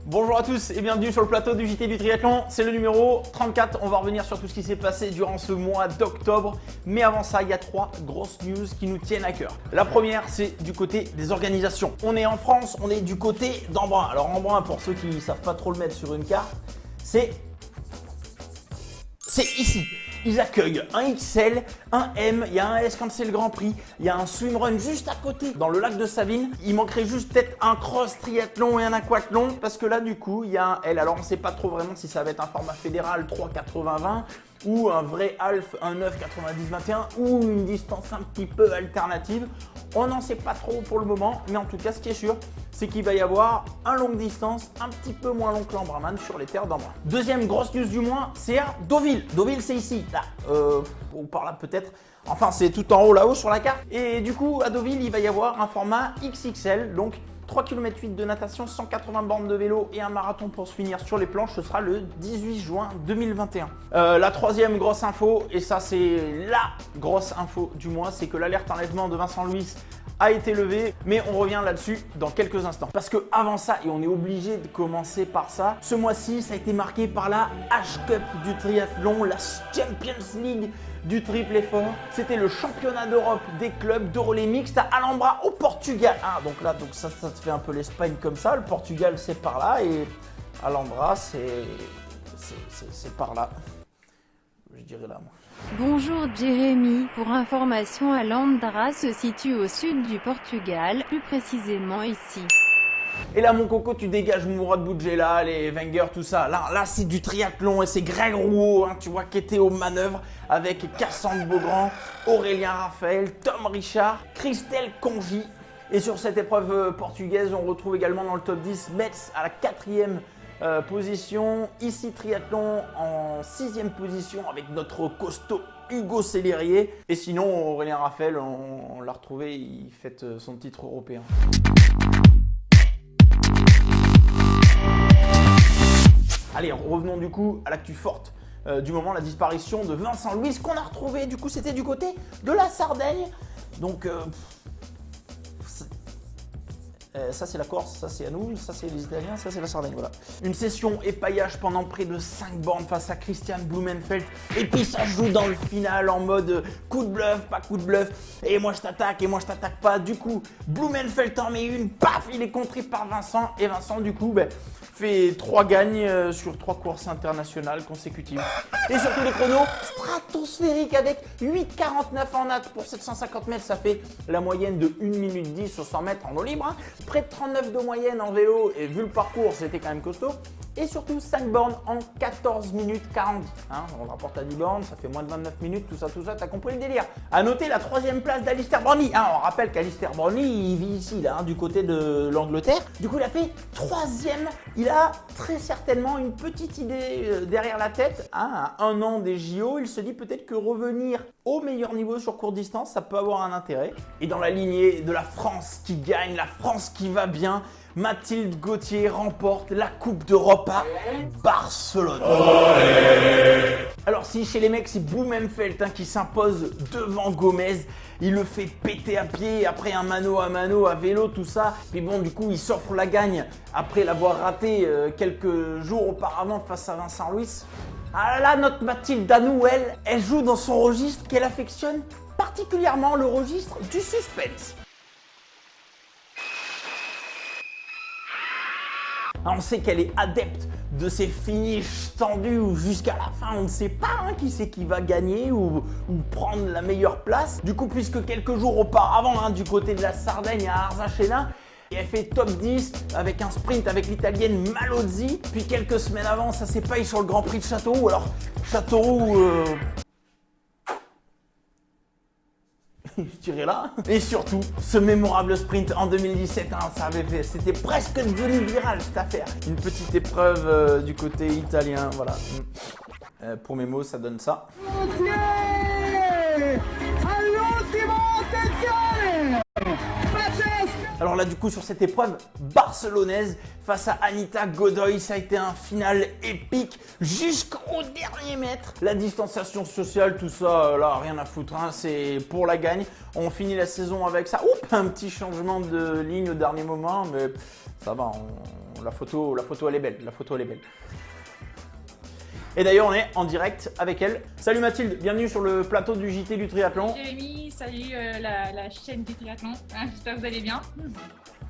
Bonjour à tous et bienvenue sur le plateau du JT du triathlon, c'est le numéro 34. On va revenir sur tout ce qui s'est passé durant ce mois d'octobre. Mais avant ça, il y a 3 grosses news qui nous tiennent à cœur. La première, c'est du côté des organisations. On est en France, on est du côté d'Embrun. Alors Embrun, pour ceux qui ne savent pas trop le mettre sur une carte, c'est ici. Ils accueillent un XL, un M, il y a un S quand c'est le Grand Prix, il y a un swimrun juste à côté dans le lac de Savines. Il manquerait juste peut-être un cross triathlon et un aquathlon parce que là du coup il y a un L. Alors on ne sait pas trop vraiment si ça va être un format fédéral 3,80-20 ou un vrai half, un 9,90-21 ou une distance un petit peu alternative. On n'en sait pas trop pour le moment, mais en tout cas ce qui est sûr, c'est qu'il va y avoir un longue distance un petit peu moins long que l'Embrunman sur les terres d'Embrun. Deuxième grosse news du mois, c'est à Deauville. Deauville c'est ici, là, ou par là peut-être. Enfin c'est tout en haut là-haut sur la carte. Et du coup à Deauville il va y avoir un format XXL, donc 3 km 8 de natation, 180 bornes de vélo et un marathon pour se finir sur les planches. Ce sera le 18 juin 2021. La troisième grosse info, et ça c'est la grosse info du mois, c'est que l'alerte enlèvement de Vincent Louis a été levée, mais on revient là-dessus dans quelques instants. Parce que avant ça, et on est obligé de commencer par ça, ce mois-ci ça a été marqué par la H-Cup du triathlon, la Champions League du triple effort. C'était le championnat d'Europe des clubs de relais mixte à Alhambra au Portugal. Ah donc là, ça te fait un peu l'Espagne comme ça. Le Portugal c'est par là et Alhambra c'est par là. Je dirais là moi. Bonjour Jérémy, pour information, Alhambra se situe au sud du Portugal, plus précisément ici. Et là mon coco, tu dégages Mourad Boudjela, les Wenger, tout ça. Là c'est du triathlon et c'est Greg Rouault, hein, tu vois, qui était aux manœuvres avec Cassandre Beaugrand, Aurélien Raphaël, Tom Richard, Christelle Congy. Et sur cette épreuve portugaise, on retrouve également dans le top 10 Metz à la 4e position. Ici Triathlon en 6e position avec notre costaud Hugo Célérier. Et sinon Aurélien Raphaël, on l'a retrouvé, il fête son titre européen. Allez, revenons du coup à l'actu forte du moment, la disparition de Vincent Louis qu'on a retrouvé. Du coup, c'était du côté de la Sardaigne. Donc, ça c'est la Corse, ça c'est à nous, ça c'est les Italiens, ça c'est la Sardaigne, voilà. Une session épaillage pendant près de 5 bornes face à Christian Blumenfeld. Et puis ça joue dans le final en mode coup de bluff, pas coup de bluff. Et moi je t'attaque, et moi je t'attaque pas. Du coup, Blumenfeld en met une, paf, il est contré par Vincent. Et Vincent du coup, fait 3 gagnes sur 3 courses internationales consécutives. Et surtout les chronos stratosphériques avec 8,49 en nat pour 750 mètres. Ça fait la moyenne de 1 minute 10 sur 100 mètres en eau libre. Près de 39 de moyenne en vélo et vu le parcours, c'était quand même costaud. Et surtout 5 bornes en 14 minutes 40. Hein, on le rapporte à 10 bornes, ça fait moins de 29 minutes, tout ça, t'as compris le délire. À noter la 3e place d'Alistair Brownlee. Hein, on rappelle qu'Alistair Brownlee, il vit ici, là, du côté de l'Angleterre. Du coup, il a fait 3e. Il a très certainement une petite idée derrière la tête. Hein, à 1 an des JO, il se dit peut-être que revenir au meilleur niveau sur courte distance, ça peut avoir un intérêt. Et dans la lignée de la France qui gagne, la France qui va bien, Mathilde Gauthier remporte la Coupe d'Europe à Barcelone. Alors si chez les mecs c'est Blumenfeld qui s'impose devant Gomez, il le fait péter à pied après un mano à mano à vélo, tout ça. Puis bon, du coup il s'offre la gagne après l'avoir raté quelques jours auparavant face à Vincent Louis. Ah là, notre Mathilde à nous, elle joue dans son registre qu'elle affectionne particulièrement, le registre du suspense. On sait qu'elle est adepte de ces finishes tendus où jusqu'à la fin on ne sait pas qui c'est qui va gagner ou prendre la meilleure place. Du coup, puisque quelques jours auparavant du côté de la Sardaigne à Arzachena, elle fait top 10 avec un sprint avec l'italienne Malozzi. Puis quelques semaines avant, ça s'épaille sur le Grand Prix de Châteauroux. Alors Châteauroux, je dirais là. Et surtout, ce mémorable sprint en 2017, c'était presque devenu viral cette affaire. Une petite épreuve du côté italien, voilà. Pour mes mots, ça donne ça. Alors là du coup sur cette épreuve barcelonaise face à Anita Godoy, ça a été un final épique jusqu'au dernier mètre. La distanciation sociale, tout ça, là rien à foutre, c'est pour la gagne. On finit la saison avec ça. Oups, un petit changement de ligne au dernier moment, mais ça va, la photo elle est belle, la photo elle est belle. Et d'ailleurs, on est en direct avec elle. Salut Mathilde, bienvenue sur le plateau du JT du triathlon. Jérémy, salut la chaîne du triathlon, j'espère que vous allez bien.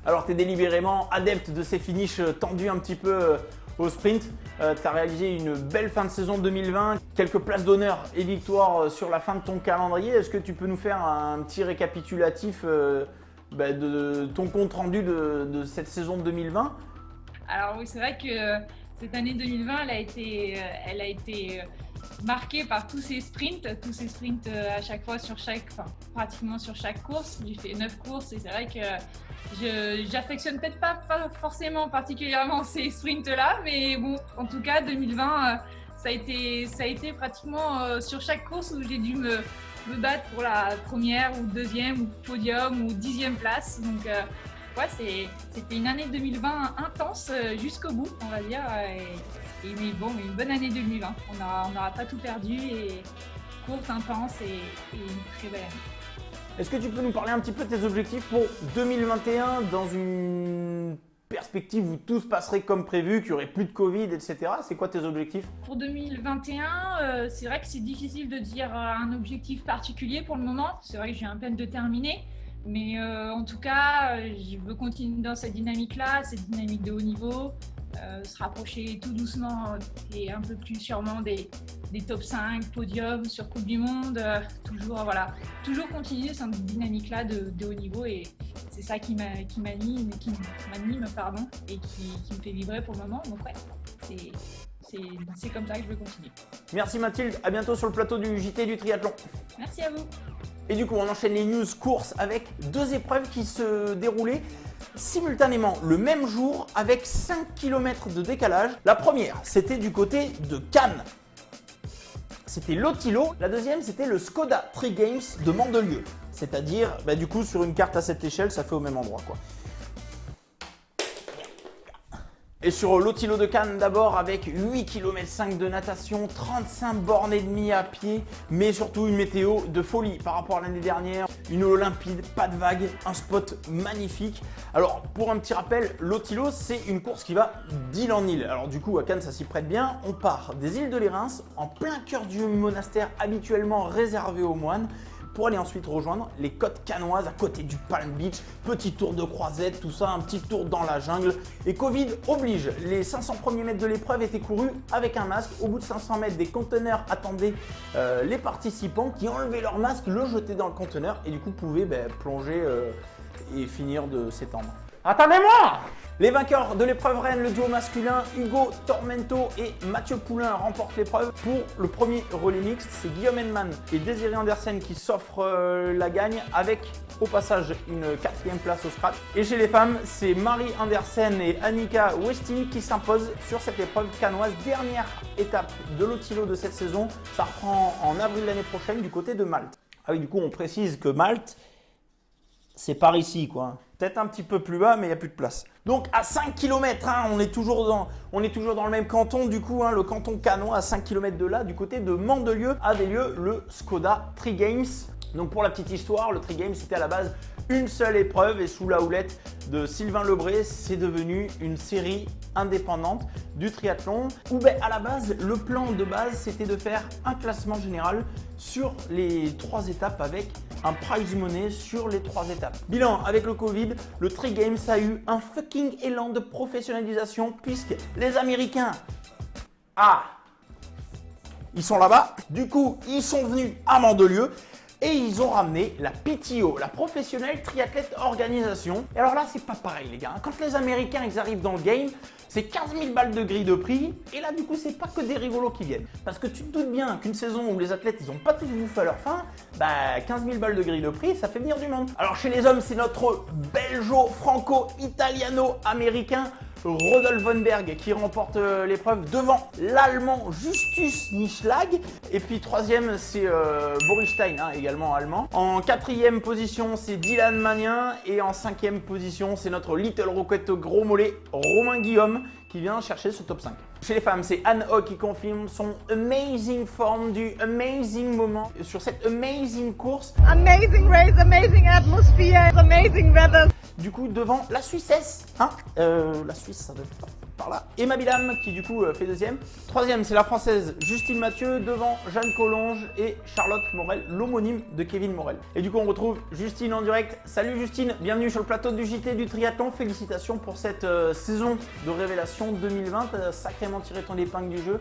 Alors, tu es délibérément adepte de ces finishes tendus un petit peu au sprint. Tu as réalisé une belle fin de saison 2020, quelques places d'honneur et victoires sur la fin de ton calendrier. Est-ce que tu peux nous faire un petit récapitulatif de ton compte rendu de cette saison 2020? Alors oui, c'est vrai que cette année 2020, elle a été marquée par tous ces sprints à chaque fois pratiquement sur chaque course. J'ai fait 9 courses et c'est vrai que j'affectionne peut-être pas forcément particulièrement ces sprints-là, mais bon, en tout cas 2020, ça a été pratiquement sur chaque course où j'ai dû me battre pour la première ou deuxième ou podium ou 10e place. Donc ouais, c'était une année 2020 intense jusqu'au bout, on va dire. Mais bon, une bonne année 2020. On n'aura pas tout perdu et courte, intense et une très belle année. Est-ce que tu peux nous parler un petit peu de tes objectifs pour 2021 dans une perspective où tout se passerait comme prévu, qu'il n'y aurait plus de Covid, etc. C'est quoi tes objectifs? Pour 2021, c'est vrai que c'est difficile de dire un objectif particulier pour le moment. C'est vrai que j'ai à peine de terminer. Mais en tout cas, je veux continuer dans cette dynamique-là, cette dynamique de haut niveau, se rapprocher tout doucement et un peu plus sûrement des top 5, podiums sur Coupe du Monde, toujours continuer cette dynamique-là de haut niveau et c'est ça qui m'anime et qui me fait vibrer pour le moment. Donc ouais, c'est comme ça que je veux continuer. Merci Mathilde, à bientôt sur le plateau du JT du triathlon. Merci à vous. Et du coup, on enchaîne les news courses avec 2 épreuves qui se déroulaient simultanément le même jour avec 5 km de décalage. La première, c'était du côté de Cannes. C'était l'Otilo. La deuxième, c'était le Skoda Tri Games de Mandelieu. C'est-à-dire, du coup, sur une carte à cette échelle, ça fait au même endroit, quoi. Et sur l'Otilo de Cannes d'abord avec 8 km 5 de natation, 35 bornes et demie à pied, mais surtout une météo de folie par rapport à l'année dernière. Une eau limpide, pas de vagues, un spot magnifique. Alors pour un petit rappel, l'Otilo c'est une course qui va d'île en île. Alors du coup à Cannes ça s'y prête bien. On part des îles de Lérins en plein cœur du monastère habituellement réservé aux moines, pour aller ensuite rejoindre les côtes cannoises à côté du Palm Beach, petit tour de croisette, tout ça, un petit tour dans la jungle. Et Covid oblige, les 500 premiers mètres de l'épreuve étaient courus avec un masque. Au bout de 500 mètres, des conteneurs attendaient les participants qui enlevaient leur masque, le jetaient dans le conteneur et du coup pouvaient plonger et finir de s'étendre. Attendez-moi! Les vainqueurs de l'épreuve reine, le duo masculin, Hugo Tormento et Mathieu Poulain remportent l'épreuve. Pour le premier relais mixte, c'est Guillaume Henneman et Désiré Andersen qui s'offrent la gagne avec au passage une 4e place au scratch. Et chez les femmes, c'est Marie Andersen et Annika Westing qui s'imposent sur cette épreuve cannoise. Dernière étape de l'Otilo de cette saison, ça reprend en avril l'année prochaine du côté de Malte. Ah oui, du coup on précise que Malte, c'est par ici quoi. Peut-être un petit peu plus bas, mais il n'y a plus de place. Donc à 5 km, on est toujours dans le même canton. Du coup, le canton cannois à 5 km de là, du côté de Mandelieu, avait lieu le Skoda Tri Games. Donc pour la petite histoire, le Tri Games c'était à la base une seule épreuve et sous la houlette de Sylvain Lebré, c'est devenu une série indépendante du triathlon où à la base, le plan de base c'était de faire un classement général sur les 3 étapes avec un prize money sur les 3 étapes. Bilan, avec le Covid, le Tri Games a eu un fucking élan de professionnalisation puisque les Américains, ils sont là-bas. Du coup, ils sont venus à Mandelieu et ils ont ramené la PTO, la Professionnelle Triathlète Organisation. Et alors là, c'est pas pareil les gars. Quand les Américains ils arrivent dans le game, c'est 15 000 balles de grille de prix. Et là, du coup, c'est pas que des rigolos qui viennent. Parce que tu te doutes bien qu'une saison où les athlètes, ils ont pas tous bouffé à leur faim, 15 000 balles de grille de prix, ça fait venir du monde. Alors chez les hommes, c'est notre belgeo-franco-italiano-américain Rodolphe Von Berg qui remporte l'épreuve devant l'allemand Justus Nischlag. Et puis 3e, c'est Boris Stein, également allemand. En 4e position, c'est Dylan Magnin. Et en 5e position, c'est notre Little Rocket gros mollet Romain Guillaume qui vient chercher ce top 5. Chez les femmes, c'est Anne Hock qui confirme son amazing forme du amazing moment sur cette amazing course. Amazing race, amazing atmosphere, amazing weather. du coup devant la Suissesse, hein, la Suisse ça doit être par là, Emma Bilham qui du coup fait deuxième. Troisième c'est la Française Justine Mathieu devant Jeanne Collonges et Charlotte Morel, l'homonyme de Kevin Morel. Et du coup on retrouve Justine en direct. Salut Justine, bienvenue sur le plateau du JT du triathlon. Félicitations pour cette saison de révélation 2020, tu as sacrément tiré ton épingle du jeu.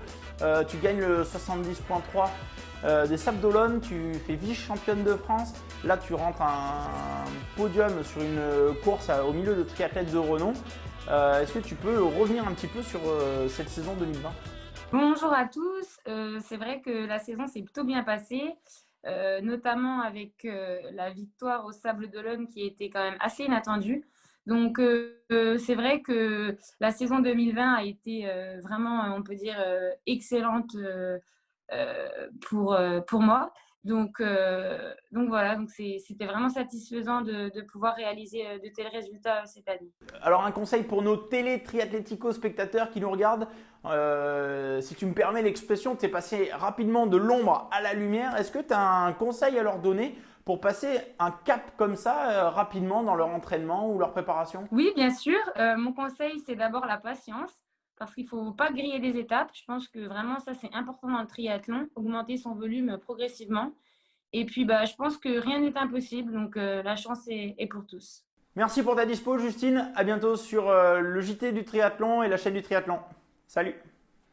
Tu gagnes le 70.3 des Sables d'Olonne, tu fais vice-championne de France. Là, tu rentres un podium sur une course au milieu de triathlètes de renom. Est-ce que tu peux revenir un petit peu sur cette saison 2020 ? Bonjour à tous. C'est vrai que la saison s'est plutôt bien passée, notamment avec la victoire au Sables d'Olonne qui était quand même assez inattendue. Donc, c'est vrai que la saison 2020 a été vraiment, on peut dire, excellente pour moi. Donc voilà, donc c'était vraiment satisfaisant de pouvoir réaliser de tels résultats cette année. Alors un conseil pour nos télé-triathlético-spectateurs qui nous regardent, si tu me permets l'expression, tu es passé rapidement de l'ombre à la lumière. Est-ce que tu as un conseil à leur donner pour passer un cap comme ça rapidement dans leur entraînement ou leur préparation ? Oui, bien sûr. Mon conseil, c'est d'abord la patience. Parce qu'il ne faut pas griller les étapes. Je pense que vraiment, ça, c'est important dans le triathlon, augmenter son volume progressivement. Et puis, je pense que rien n'est impossible, donc la chance est pour tous. Merci pour ta dispo, Justine. À bientôt sur le JT du triathlon et la chaîne du triathlon. Salut.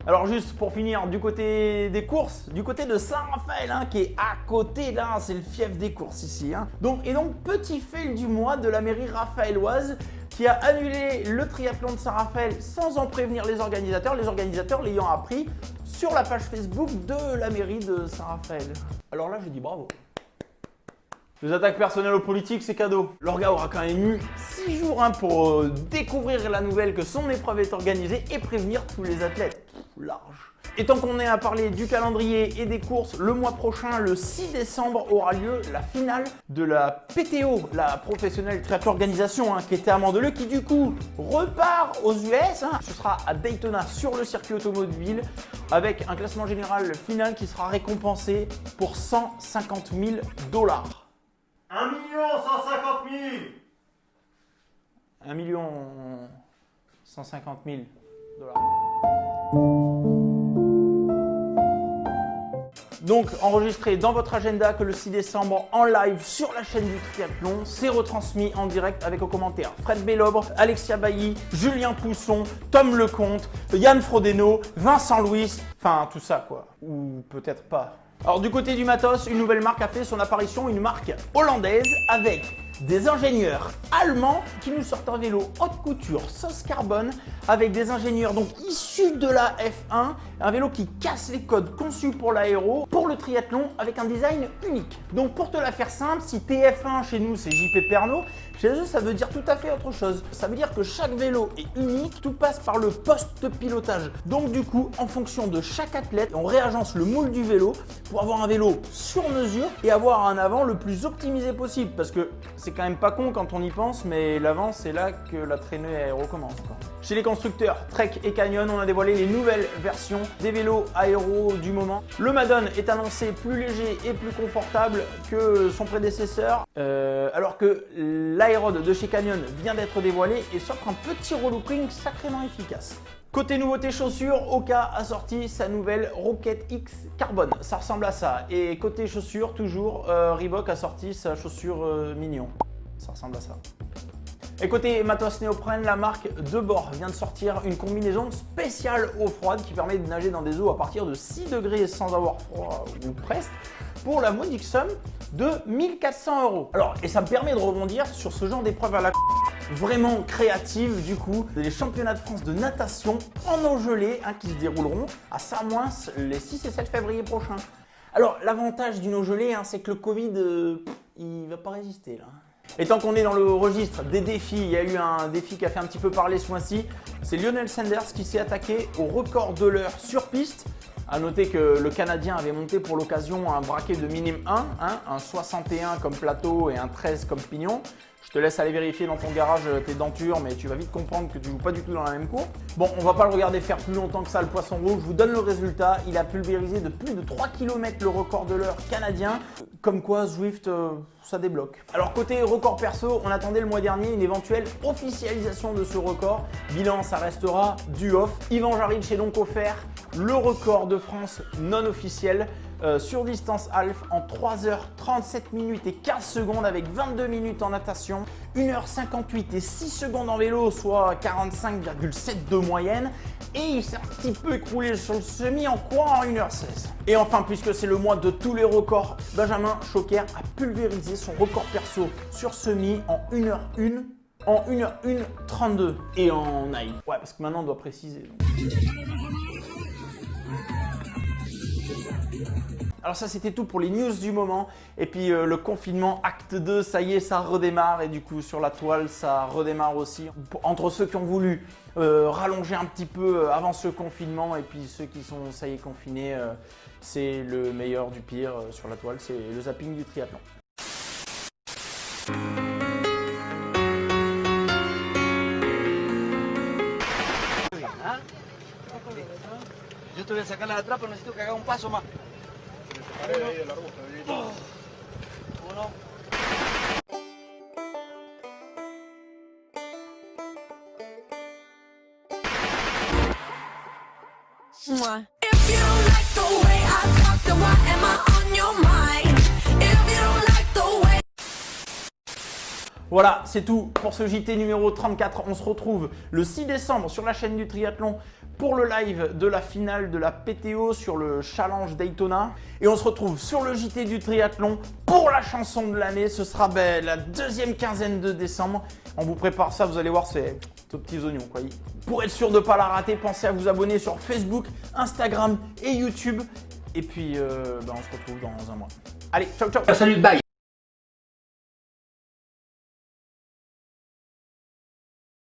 Alors juste pour finir, du côté des courses, du côté de Saint-Raphaël, hein, qui est à côté là, c'est le fief des courses ici. Hein. Donc petit fail du mois de la mairie raphaëloise qui a annulé le triathlon de Saint-Raphaël sans en prévenir les organisateurs l'ayant appris sur la page Facebook de la mairie de Saint-Raphaël. Alors là, j'ai dit bravo. Les attaques personnelles aux politiques, c'est cadeau. Le gars aura quand même eu 6 jours pour découvrir la nouvelle que son épreuve est organisée et prévenir tous les athlètes. Large. Et tant qu'on est à parler du calendrier et des courses, le mois prochain, le 6 décembre, aura lieu la finale de la PTO, la Professionnelle Triathlon Organisation, hein, qui était à Mandeleu, qui du coup repart aux US. Hein. Ce sera à Daytona sur le circuit automobile avec un classement général final qui sera récompensé pour 150 000 $. 1 150 000 1 150 000 $. Donc enregistrez dans votre agenda que le 6 décembre en live sur la chaîne du triathlon, c'est retransmis en direct avec aux commentaires Fred Bellobre, Alexia Bailly, Julien Pousson, Tom Lecomte, Yann Frodeno, Vincent Louis, enfin tout ça quoi, ou peut-être pas. Alors du côté du matos, une nouvelle marque a fait son apparition, une marque hollandaise avec des ingénieurs allemands qui nous sortent un vélo haute couture sauce carbone avec des ingénieurs donc issus de la F1, un vélo qui casse les codes conçus pour l'aéro, pour le triathlon avec un design unique. Donc pour te la faire simple, si TF1 chez nous c'est JP Pernod, chez eux ça veut dire tout à fait autre chose. Ça veut dire que chaque vélo est unique, tout passe par le poste de pilotage. Donc du coup, en fonction de chaque athlète, on réagence le moule du vélo pour avoir un vélo sur mesure et avoir un avant le plus optimisé possible parce que c'est quand même pas con quand on y pense, mais l'avant c'est là que la traînée aéro commence. Chez les constructeurs Trek et Canyon, on a dévoilé les nouvelles versions des vélos aéro du moment. Le Madone est annoncé plus léger et plus confortable que son prédécesseur, alors que l'Aérode de chez Canyon vient d'être dévoilé et s'offre un petit relooking sacrément efficace. Côté nouveauté chaussures, Oka a sorti sa nouvelle Rocket X Carbone. Ça ressemble à ça. Et côté chaussures, toujours, Reebok a sorti sa chaussure Mignon. Ça ressemble à ça. Et côté matos néoprène, la marque Debord vient de sortir une combinaison spéciale eau froide qui permet de nager dans des eaux à partir de 6 degrés sans avoir froid ou presque pour la modique somme de 1 400 €. Alors, et ça me permet de rebondir sur ce genre d'épreuve à la vraiment créative du coup, les championnats de France de natation en eau gelée hein, qui se dérouleront à Samoins les 6 et 7 février prochains. Alors, l'avantage d'une eau gelée, hein, c'est que le Covid, il va pas résister là. Et tant qu'on est dans le registre des défis, il y a eu un défi qui a fait un petit peu parler ce mois-ci. C'est Lionel Sanders qui s'est attaqué au record de l'heure sur piste. A noter que le Canadien avait monté pour l'occasion un braquet de minime 1, hein, un 61 comme plateau et un 13 comme pignon. Je te laisse aller vérifier dans ton garage tes dentures, mais tu vas vite comprendre que tu joues pas du tout dans la même cour. Bon, on va pas le regarder faire plus longtemps que ça, le poisson rouge. Je vous donne le résultat. Il a pulvérisé de plus de 3 km le record de l'heure canadien. Comme quoi Zwift, ça débloque. Alors côté record perso, on attendait le mois dernier une éventuelle officialisation de ce record. Bilan, ça restera du off. Ivan Jaric est donc offert le record de France non officiel sur distance half en 3h37 minutes et 15 secondes avec 22 minutes en natation, 1h58 et 6 secondes en vélo, soit 45,7 de moyenne. Et il s'est un petit peu écroulé sur le semi en courant en 1h16. Et enfin, puisque c'est le mois de tous les records, Benjamin Choquer a pulvérisé son record perso sur semi en 1h01. En 1h1:32 et en nine. Ouais, parce que maintenant on doit préciser. Alors ça c'était tout pour les news du moment et puis le confinement acte 2, ça y est, ça redémarre et du coup sur la toile ça redémarre aussi. Entre ceux qui ont voulu rallonger un petit peu avant ce confinement et puis ceux qui sont ça y est confinés, c'est le meilleur du pire sur la toile, c'est le zapping du triathlon. Yo te voy a sacar la de atrás, pero necesito que haga un paso más. Uno. If you don't like the way I talk, then why am I on your mind? If you don't like the way. Voilà, c'est tout pour ce JT numéro 34. On se retrouve le 6 décembre sur la chaîne du triathlon pour le live de la finale de la PTO sur le Challenge Daytona. Et on se retrouve sur le JT du triathlon pour la chanson de l'année. Ce sera la deuxième quinzaine de décembre. On vous prépare ça, vous allez voir, c'est aux petits oignons, quoi. Pour être sûr de ne pas la rater, pensez à vous abonner sur Facebook, Instagram et YouTube. Et puis, on se retrouve dans un mois. Allez, ciao, ciao. Salut, bye.